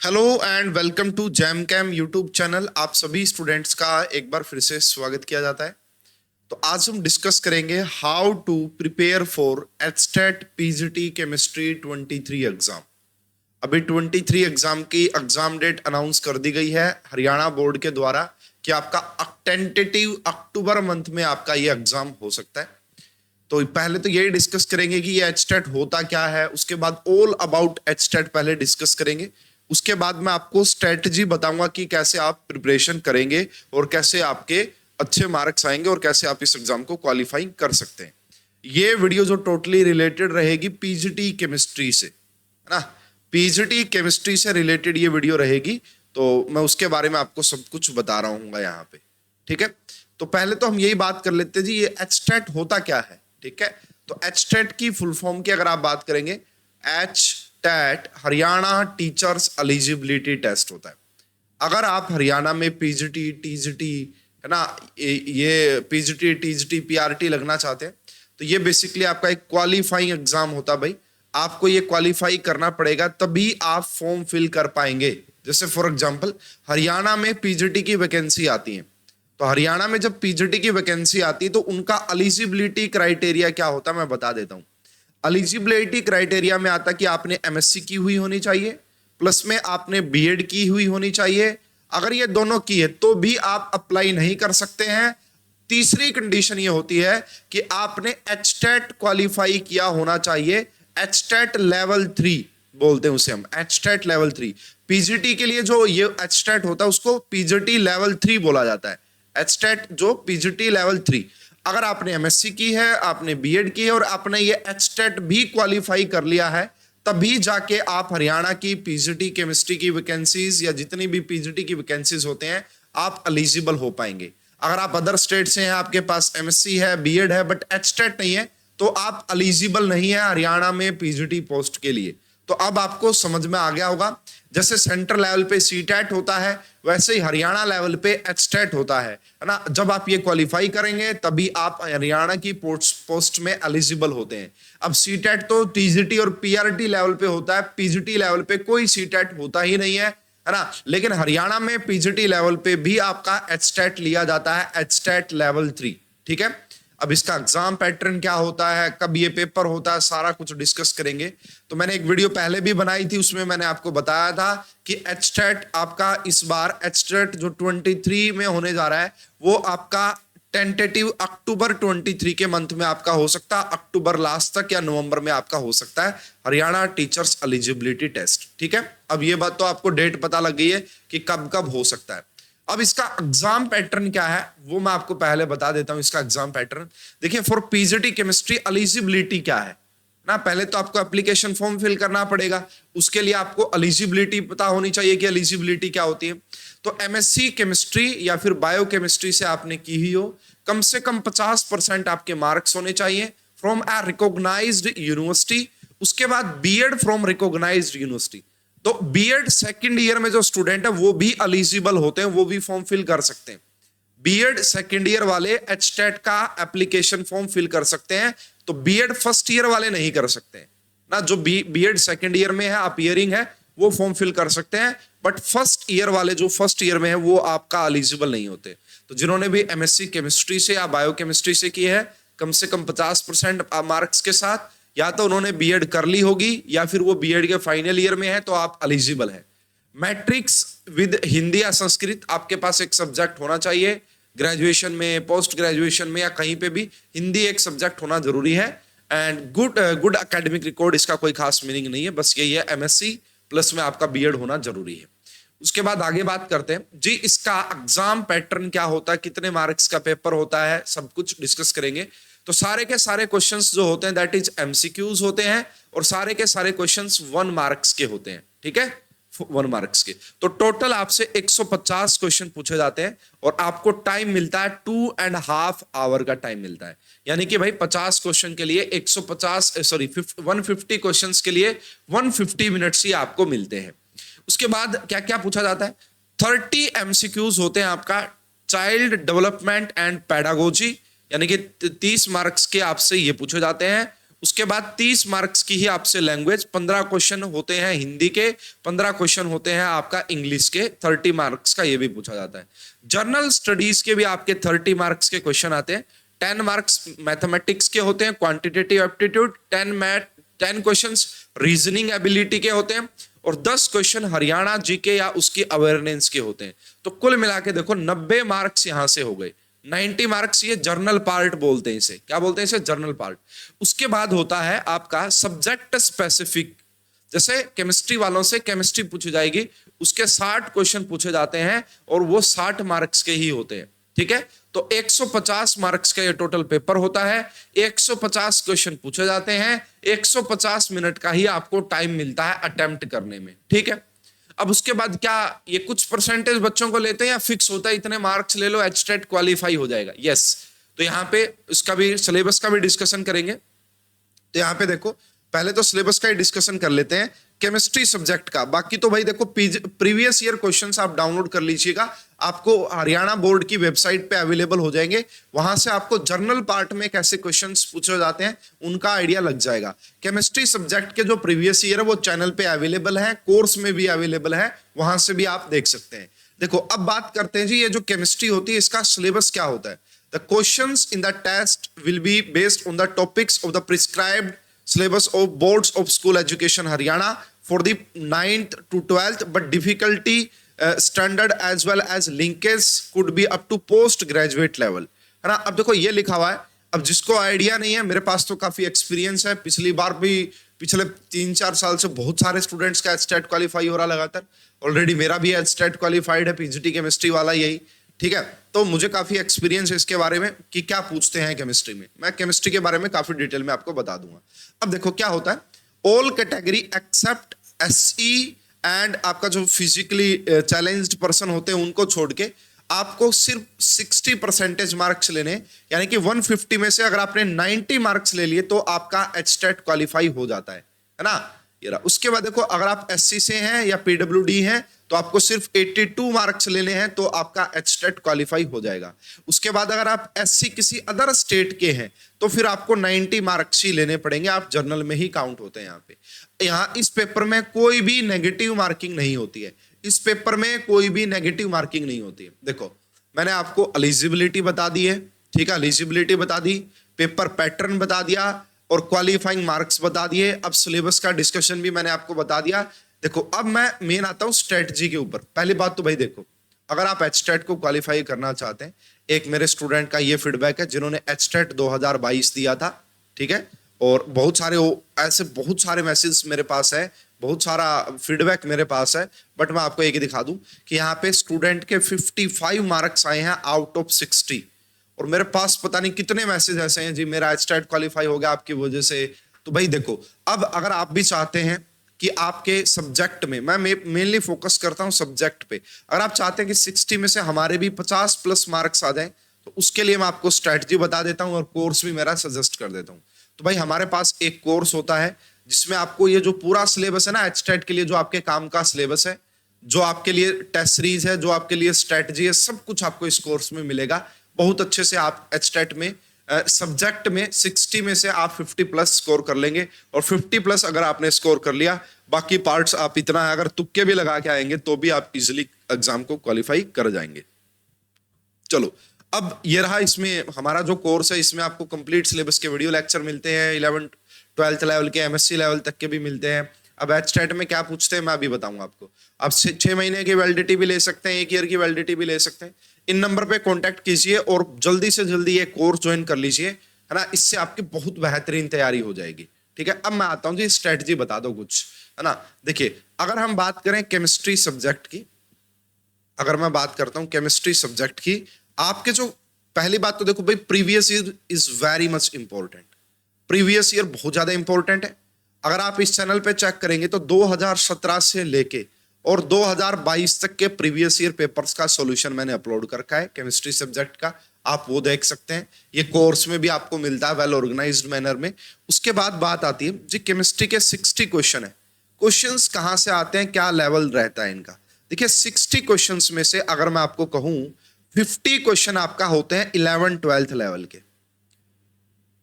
Hello and welcome to jam cam YouTube channel. आप सभी students का एक बार फिर से स्वागत किया जाता है। तो आज हम डिस्कस करेंगे how to prepare for HTET PGT chemistry 23 exam. अभी 23 एग्जाम की एग्जाम डेट अनाउंस कर दी गई है हरियाणा बोर्ड के द्वारा कि आपका टेंटेटिव अक्टूबर मंथ में आपका ये एग्जाम हो सकता है। तो पहले तो यही डिस्कस करेंगे कि ये एचटेट होता क्या है, उसके बाद ऑल अबाउट एचटेट पहले डिस्कस करेंगे। उसके बाद मैं आपको स्ट्रेटजी बताऊंगा कि कैसे आप प्रिपरेशन करेंगे और कैसे आपके अच्छे मार्क्स आएंगे और कैसे आप इस एग्जाम को क्वालिफाई कर सकते हैं। ये वीडियो जो टोटली रिलेटेड रहेगी पीजीटी केमिस्ट्री से, है ना, पीजीटी केमिस्ट्री से रिलेटेड ये वीडियो रहेगी। तो मैं उसके बारे में आपको सब कुछ बता रहा हूँ यहाँ पे, ठीक है। तो पहले तो हम यही बात कर लेते हैं जी, ये एचटेट होता क्या है, ठीक है। तो एचटेट की फुल फॉर्म की अगर आप बात करेंगे, HTET Haryana teachers eligibility test होता है। अगर आप हरियाणा में पीजीटी टीजीटी, है ना, ये पीजीटी टीजीटी पीआरटी लगना चाहते हैं तो ये बेसिकली आपका एक क्वालिफाइंग एग्जाम होता है भाई। आपको ये क्वालिफाई करना पड़ेगा तभी आप फॉर्म फिल कर पाएंगे। जैसे फॉर एग्जांपल हरियाणा में पीजीटी की वैकेंसी आती है, तो हरियाणा में जब पीजीटी की वैकेंसी आती है तो उनका एलिजिबिलिटी क्राइटेरिया क्या होता है मैं बता देता हूं। एलिजिबिलिटी क्राइटेरिया में आता कि आपने एमएससी की हुई होनी चाहिए, प्लस में आपने बीएड की हुई होनी चाहिए। अगर ये दोनों की है तो भी आप अप्लाई नहीं कर सकते हैं। तीसरी कंडीशन ये होती है कि आपने एचटेट क्वालिफाई किया होना चाहिए। एचटेट लेवल 3 बोलते हैं उसे हम, एचटेट लेवल 3। पीजीटी के लिए जो ये एचटेट होता है उसको पीजीटी लेवल 3 बोला जाता है। एचटेट जो पीजीटी लेवल 3, अगर आपने एमएससी की है, आपने बीएड की है और आपने ये एचटेट भी क्वालिफाई कर लिया है, तभी जाके आप हरियाणा की पीजीटी केमिस्ट्री की वैकेंसीज या जितनी भी पीजीटी की वैकेंसीज होते हैं आप एलिजिबल हो पाएंगे। अगर आप अदर स्टेट से हैं, आपके पास एमएससी है, बीएड है, बट एचटेट नहीं है, तो आप एलिजिबल नहीं है हरियाणा में पीजीटी पोस्ट के लिए। तो अब आपको समझ में आ गया होगा, जैसे सेंट्रल लेवल पे सीटेट होता है वैसे ही हरियाणा लेवल पे एचटेट होता है ना। जब आप ये क्वालिफाई करेंगे तभी आप हरियाणा की पोस्ट में एलिजिबल होते हैं। अब सीटेट तो टीजीटी और पीआरटी लेवल पे होता है, पीजीटी लेवल पे कोई सीटेट होता ही नहीं है ना। लेकिन हरियाणा में पीजीटी लेवल पे भी आपका एचटेट लिया जाता है, एचटेट लेवल 3, ठीक है। अब इसका एग्जाम पैटर्न क्या होता है, कब ये पेपर होता है, सारा कुछ डिस्कस करेंगे। तो मैंने एक वीडियो पहले भी बनाई थी, उसमें मैंने आपको बताया था कि एचटेट आपका इस बार एचटेट जो 23 में होने जा रहा है वो आपका टेंटेटिव अक्टूबर 23 के मंथ में आपका हो सकता है, अक्टूबर लास्ट तक या नवंबर में आपका हो सकता है हरियाणा टीचर्स एलिजिबिलिटी टेस्ट, ठीक है। अब ये बात तो आपको डेट पता लग गई है कि कब कब हो सकता है। अब इसका एग्जाम पैटर्न क्या है वो मैं आपको पहले बता देता हूं। इसका एग्जाम पैटर्न देखिए, फॉर पीजीटी केमिस्ट्री एलिजिबिलिटी क्या है ना, पहले तो आपको एप्लीकेशन फॉर्म फिल करना पड़ेगा। उसके लिए आपको एलिजिबिलिटी पता होनी चाहिए कि एलिजिबिलिटी क्या होती है। तो एमएससी केमिस्ट्री या फिर बायोकेमिस्ट्री से आपने की ही हो, कम से कम 50% आपके मार्क्स होने चाहिए फ्रॉम ए रिकॉग्नाइज्ड यूनिवर्सिटी। उसके बाद बीएड फ्रॉम रिकॉग्नाइज्ड यूनिवर्सिटी। तो बीएड सेकंड ईयर में जो स्टूडेंट है वो भी एलिजिबल होते हैं, वो भी फॉर्म फिल कर सकते हैं। बीएड सेकंड ईयर वाले एचटेट का एप्लीकेशन फॉर्म फिल कर सकते हैं, तो बीएड फर्स्ट ईयर वाले नहीं कर सकते हैं ना। जो बीएड सेकंड ईयर में है, अपीयरिंग है, वो फॉर्म फिल कर सकते हैं, बट फर्स्ट ईयर वाले जो फर्स्ट ईयर में है वो आपका एलिजिबल नहीं होते। तो जिन्होंने भी एमएससी केमिस्ट्री से या बायोकेमिस्ट्री से की है, कम से कम 50% मार्क्स के साथ, या तो उन्होंने बीएड कर ली होगी या फिर वो बीएड के फाइनल ईयर में है, तो आप एलिजिबल है। मैट्रिक्स विद हिंदी या संस्कृत आपके पास एक सब्जेक्ट होना चाहिए। ग्रेजुएशन में, पोस्ट ग्रेजुएशन में या कहीं पे भी हिंदी एक सब्जेक्ट होना जरूरी है। एंड गुड एकेडमिक रिकॉर्ड, इसका कोई खास मीनिंग नहीं है, बस यही है, एमएससी प्लस में आपका बीएड होना जरूरी है। उसके बाद आगे बात करते हैं जी, इसका एग्जाम पैटर्न क्या होता है, कितने मार्क्स का पेपर होता है, सब कुछ डिस्कस करेंगे। तो सारे के सारे क्वेश्चंस जो होते हैं दैट इज एमसीक्यूज होते हैं, और सारे के सारे क्वेश्चंस 1 मार्क्स के होते हैं, ठीक है, 1 मार्क्स के। तो टोटल आपसे 150 क्वेश्चन पूछे जाते हैं और आपको टाइम मिलता है 2.5 आवर का टाइम मिलता है। यानी कि भाई 50 क्वेश्चन के लिए 150 क्वेश्चंस के लिए 150 मिनट्स ही आपको मिलते हैं। उसके बाद क्या क्या पूछा जाता है, 30 एमसीक्यूज होते हैं आपका चाइल्ड डेवलपमेंट एंड पेडागोजी, यानी कि 30 मार्क्स के आपसे ये पूछे जाते हैं। उसके बाद 30 मार्क्स की ही आपसे लैंग्वेज, 15 क्वेश्चन होते हैं हिंदी के, 15 क्वेश्चन होते हैं आपका इंग्लिश के, 30 मार्क्स का ये भी पूछा जाता है। जर्नल स्टडीज के भी आपके 30 मार्क्स के क्वेश्चन आते हैं। 10 मार्क्स मैथमेटिक्स के होते हैं, quantitative aptitude, 10 questions reasoning ability के होते हैं, और 10 क्वेश्चन हरियाणा जीके या उसकी अवेयरनेस के होते हैं। तो कुल मिला के देखो 90 मार्क्स यहां से हो गए। 90 मार्क्स ये जर्नल पार्ट बोलते हैं, इसे क्या बोलते हैं, इसे जर्नल पार्ट। उसके बाद होता है आपका सब्जेक्ट स्पेसिफिक। जैसे केमिस्ट्री वालों से केमिस्ट्री पूछी जाएगी, उसके 60 क्वेश्चन पूछे जाते हैं और वो 60 मार्क्स के ही होते हैं, ठीक है। तो 150 मार्क्स का ये टोटल पेपर होता है, 150 क्वेश्चन पूछे जाते हैं, 150 मिनट का ही आपको टाइम मिलता है अटेम्प्ट करने में, ठीक है। अब उसके बाद क्या ये कुछ परसेंटेज बच्चों को लेते हैं या फिक्स होता है इतने मार्क्स ले लो एचटेट क्वालिफाई हो जाएगा? यस। तो यहाँ पे इसका भी सिलेबस का भी डिस्कशन करेंगे। तो यहाँ पे देखो पहले तो सिलेबस का ही डिस्कशन कर लेते हैं केमिस्ट्री सब्जेक्ट का। बाकी तो भाई देखो प्रीवियस ईयर क्वेश्चंस आप डाउनलोड कर लीजिएगा, आपको हरियाणा बोर्ड की वेबसाइट पे अवेलेबल हो जाएंगे। वहां से आपको जर्नल पार्ट में कैसे क्वेश्चंस पूछे जाते हैं उनका आइडिया लग जाएगा। केमिस्ट्री सब्जेक्ट के जो प्रीवियस ईयर है वो चैनल पे अवेलेबल है, कोर्स में भी अवेलेबल है, वहां से भी आप देख सकते हैं। देखो अब बात करते हैं जी ये जो केमिस्ट्री होती है इसका सिलेबस क्या होता है। The questions in the test will be based on the topics of the prescribed syllabus of boards of school education Haryana for the 9th to 12th, but difficulty standard as well as linkage could be up to post graduate level, है ना। अब देखो ये लिखा हुआ है, अब जिसको आइडिया नहीं है, मेरे पास तो काफी एक्सपीरियंस है, पिछली बार भी पिछले 3-4 साल से बहुत सारे स्टूडेंट्स का एचटेट क्वालिफाई हो रहा लगातार। ऑलरेडी मेरा भी एचटेट क्वालिफाइड है, पीजीटी केमिस्ट्री वाला यही, ठीक है। तो मुझे काफी एक्सपीरियंस है इसके बारे में कि क्या पूछते हैं केमिस्ट्री में। मैं केमिस्ट्री के बारे में काफी डिटेल में आपको बता दूंगा। अब देखो क्या होता है, all category except SE and आपका जो फिजिकली चैलेंज्ड पर्सन होते हैं उनको छोड़ के आपको सिर्फ 60% मार्क्स लेने, यानी कि 150 में से अगर आपने 90 मार्क्स ले लिए तो आपका एचटेट क्वालिफाई हो जाता है ना। उसके बाद देखो अगर आप एससी से हैं या पीडब्ल्यूडी हैं तो आपको सिर्फ 82 मार्क्स लेने हैं तो आपका एचटेट क्वालिफाई हो जाएगा। उसके बाद अगर आप एससी किसी अदर स्टेट के हैं तो फिर आपको 90 मार्क्स ही लेने पड़ेंगे, आप जर्नल में ही काउंट होते हैं। यहाँ पे यहाँ इस पेपर में कोई भी नेगेटिव मार्किंग नहीं होती है, इस पेपर में कोई भी नेगेटिव मार्किंग नहीं होती है। देखो मैंने आपको एलिजिबिलिटी बता दी है, ठीक है, एलिजिबिलिटी बता दी, पेपर पैटर्न बता दिया और क्वालिफाइंग मार्क्स बता दिए। अब सिलेबस का डिस्कशन भी मैंने आपको बता दिया। देखो अब मैं मेन आता हूं स्ट्रेटजी के ऊपर। पहली बात तो भाई देखो अगर आप एचटेट को क्वालिफाई करना चाहते हैं, एक मेरे स्टूडेंट का ये फीडबैक है जिन्होंने एचटेट 2022 दिया था, ठीक है, और बहुत सारे ऐसे बहुत सारे मैसेज मेरे पास है, बहुत सारा फीडबैक मेरे पास है, बट मैं आपको एक ही दिखा दूं कि यहाँ पे स्टूडेंट के 55 मार्क्स आए हैं आउट ऑफ 60, और मेरे पास पता नहीं कितने मैसेज ऐसे हैं जी मेरा एचटेट क्वालिफाई हो गया आपकी वजह से। तो भाई देखो अब अगर आप भी चाहते हैं कि आपके सब्जेक्ट में, मैं मेनली फोकस करता हूं सब्जेक्ट पे, अगर आप चाहते हैं कि 60 में से हमारे भी 50+ मार्क्स आ जाएं तो उसके लिए मैं आपको स्ट्रेटजी बता देता हूं और कोर्स भी मेरा सजेस्ट कर देता हूं। तो भाई हमारे पास एक कोर्स होता है जिसमें आपको ये जो पूरा सिलेबस है ना एचटेट के लिए, जो आपके काम का सिलेबस है, जो आपके लिए टेस्ट सीरीज है, जो आपके लिए स्ट्रेटजी है, सब कुछ आपको इस कोर्स में मिलेगा। बहुत अच्छे से आप एचटेट में सब्जेक्ट में 60 में से आप 50+ स्कोर कर लेंगे, और 50+ अगर आपने स्कोर कर लिया, बाकी पार्ट्स आप इतना अगर तुक्के भी लगा के आएंगे तो भी आप इजीली एग्जाम को क्वालिफाई कर जाएंगे। चलो अब ये रहा, इसमें हमारा जो कोर्स है इसमें आपको कंप्लीट सिलेबस के वीडियो लेक्चर मिलते हैं, 11th-12th लेवल के, एमएससी लेवल तक के भी मिलते हैं। अब एचटेट में क्या पूछते हैं मैं अभी बताऊंगा आपको। आप 6 महीने की वैलिडिटी भी ले सकते हैं, 1 ईयर की वैलिडिटी भी ले सकते हैं। इन नंबर पे कांटेक्ट कीजिए और जल्दी से जल्दी ये कोर्स ज्वाइन कर लीजिए, है ना, इससे आपकी बहुत बेहतरीन तैयारी हो जाएगी, ठीक है। अब मैं आता हूं जी स्ट्रेटजी बता दो कुछ, है ना। देखिए अगर हम बात करें केमिस्ट्री सब्जेक्ट की, अगर मैं बात करता हूं केमिस्ट्री सब्जेक्ट की, आपके जो पहली बात तो देखो भाई previous year is very much important, previous year बहुत ज्यादा इंपॉर्टेंट है। अगर आप इस चैनल पे चेक करेंगे तो 2017 से लेके और 2022 तक के प्रीवियस ईयर पेपर्स का सॉल्यूशन मैंने अपलोड कर रखा है केमिस्ट्री सब्जेक्ट का, आप वो देख सकते हैं। ये कोर्स में भी आपको मिलता है वेल ऑर्गेनाइज्ड मैनर में। उसके बाद बात आती है जी केमिस्ट्री के 60 क्वेश्चन है, क्वेश्चंस कहां से आते हैं, क्या लेवल रहता है इनका। देखिए 60 क्वेश्चंस में से अगर मैं आपको कहूं 50 क्वेश्चन आपका होते हैं 11th-12th लेवल के,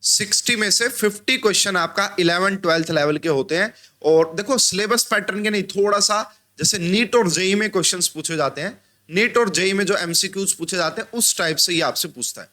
60 में से 50 क्वेश्चन आपका 11 12th लेवल के होते हैं। और देखो सिलेबस पैटर्न के नहीं, थोड़ा सा जैसे नीट और जेई में क्वेश्चंस पूछे जाते हैं, नीट और जेई में जो एमसीक्यूज पूछे जाते हैं उस टाइप से ये आपसे पूछता है।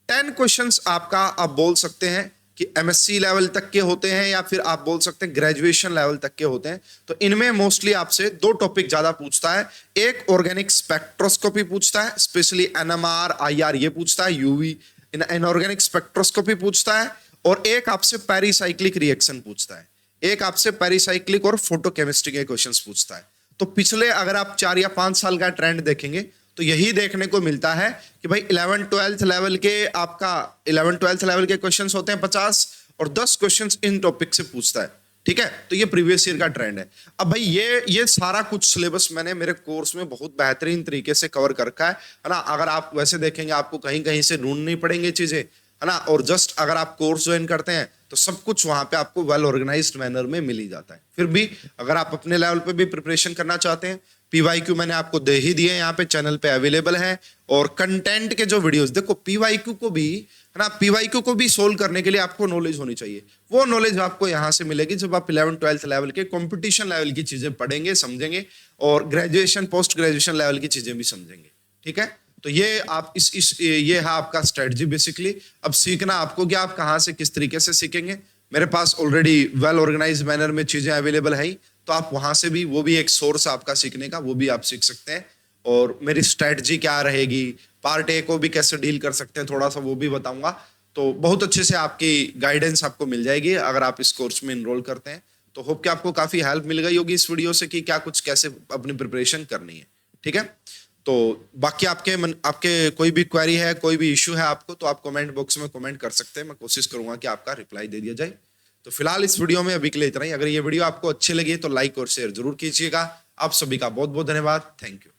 10 क्वेश्चंस आपका आप बोल सकते हैं कि एमएससी लेवल तक के होते हैं या फिर आप बोल सकते हैं ग्रेजुएशन लेवल तक के होते हैं। तो इनमें मोस्टली आपसे दो टॉपिक ज्यादा पूछता है। एक ऑर्गेनिक स्पेक्ट्रोस्कोपी पूछता है, स्पेशली एनएमआर आईआर ये पूछता है, यूवी इनऑर्गेनिक स्पेक्ट्रोस्कोपी पूछता है, और एक आपसे पेरिसाइक्लिक रिएक्शन पूछता है, एक आपसे पेरिसाइक्लिक और फोटोकेमिस्ट्री के क्वेश्चंस पूछता है। तो पिछले अगर आप 4 या 5 साल का ट्रेंड देखेंगे तो यही देखने को मिलता है कि भाई 11 12th लेवल के आपका 11 12th लेवल के क्वेश्चंस होते हैं 50 और 10 क्वेश्चंस इन टॉपिक से पूछता है। ठीक है, तो ये प्रीवियस ईयर का ट्रेंड है। अब भाई ये सारा कुछ सिलेबस मैंने मेरे कोर्स में बहुत बेहतरीन तरीके से कवर कर रखा है ना। अगर आप वैसे देखेंगे आपको कहीं कहीं से ढूंढनी पड़ेंगी चीजें, है ना। और जस्ट अगर आप कोर्स ज्वाइन करते हैं तो सब कुछ वहां पे आपको वेल ऑर्गेनाइज्ड मैनर में मिल ही जाता है। फिर भी अगर आप अपने लेवल पे भी प्रिपरेशन करना चाहते हैं, पीवाईक्यू मैंने आपको दे ही दिए, यहाँ पे चैनल पे अवेलेबल है। और कंटेंट के जो वीडियोस, देखो पीवाईक्यू को भी, है ना, पीवाईक्यू को भी सोल्व करने के लिए आपको नॉलेज होनी चाहिए। वो नॉलेज आपको यहाँ से मिलेगी जब आप 11 12th लेवल के कंपटीशन लेवल की चीजें पढ़ेंगे, समझेंगे, और ग्रेजुएशन पोस्ट ग्रेजुएशन लेवल की चीजें भी समझेंगे। ठीक है, तो ये आप ये है आपका स्ट्रेटजी बेसिकली। अब सीखना आपको कि आप कहाँ से किस तरीके से सीखेंगे। मेरे पास ऑलरेडी वेल ऑर्गेनाइज मैनर में चीजें अवेलेबल है, तो आप वहां से भी, वो भी एक सोर्स आपका सीखने का, वो भी आप सीख सकते हैं। और मेरी स्ट्रेटजी क्या रहेगी, पार्ट ए को भी कैसे डील कर सकते हैं, थोड़ा सा वो भी बताऊंगा। तो बहुत अच्छे से आपकी गाइडेंस आपको मिल जाएगी अगर आप इस कोर्स में इनरोल करते हैं। तो होप कि आपको काफी हेल्प मिल गई होगी इस वीडियो से कि क्या कुछ कैसे अपनी प्रिपरेशन करनी है। ठीक है, तो बाकी आपके कोई भी क्वेरी है, कोई भी इश्यू है आपको, तो आप कमेंट बॉक्स में कमेंट कर सकते हैं। मैं कोशिश करूंगा कि आपका रिप्लाई दे दिया जाए। तो फिलहाल इस वीडियो में अभी के लिए इतना ही। अगर ये वीडियो आपको अच्छी लगी तो लाइक और शेयर जरूर कीजिएगा। आप सभी का बहुत बहुत धन्यवाद। Thank you.